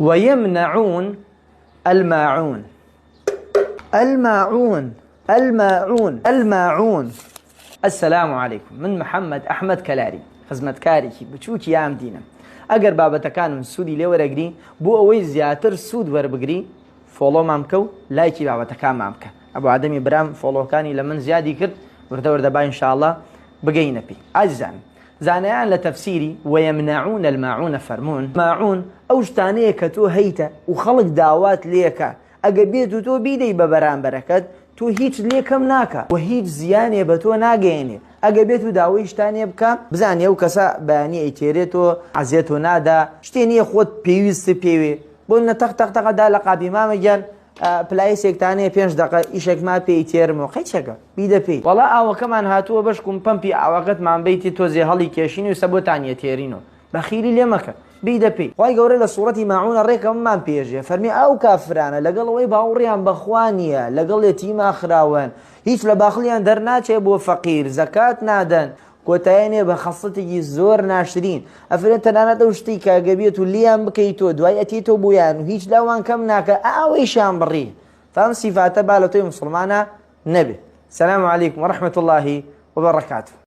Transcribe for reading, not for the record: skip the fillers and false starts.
ويمنعون الماعون. الماعون. السلام عليكم، من محمد أحمد كلاري خزمەتکارێکی بچووکی یام دینم. ئەگەر بابەتەکانم سوودی لێ وەرەگری بۆ ئەوەی زیاتر سوود وەربگری فۆڵۆمان بکە و لایکی بابەتەکانمان بکە. ئەبوو ئادەمی برام فۆڵۆکانی لە من زیادی کرد، وردە با ئینشاءڵڵا بگەینە پێی. ئازیزان، زانایان لە تەفسیری وەیەمنەعون الماعون فەرموون ماعون ئەو شتانەیە کە تۆ هەیتە و خەڵک داوات لێکە، ئەگە بێت و تۆ بیدەی بە بەرامبەرەکەت تۆ هیچ لێکەم ناکە و هیچ زیانێ بە تۆ ناگەێنێ. ئەگە بێت و داوای شتانێ بکە بزانێ و کەسە بەیانی ئەیتێرێتەوە عەزیێت و نادا، شتێ نییە خۆت پێویستە پێوێ بۆ نە تەقدا لە قابی مامەگیان پلایسێکتانەیە 5 دقە ئیشێکما پێی تێرمەوە قەیچەکە بیدە پێی. وەڵا ئاوەکەمان هاتووە بەشکم پەمپی ئاوەکەتمان بیتی تۆزێ هەڵی کێشینی و سەبۆتانیە تێرینەوە بەخیری لێ مەکە بیدە پێی. خی گەورە لە سوورەتی ماعونە ڕێکەممان پێژێ فەرمی ئەو کافرانە لەگەڵ ئەوەی باوەڕیان بەخوانیە لەگەڵ یەتیما خراوەن هیچ لە باخلیان دەرناچێ بۆ فەقیر زەکات نادەن کۆتاییانێ بە خەسڵتێکی زۆر ناشرین ئەفرێت تەنانەت ئەو شتی کە گەبێت و لیان بکەیتەوە دوای ئەتیتەوە بۆیان و هیچ لاوان کەم ناکە ئاوەیشان بڕی فەم سیفاتە با لە تۆی مسلمانە نەبێ. سەلام عەلەیکم وەڕەحمەتوڵڵاهی وبەڕەکاتوه.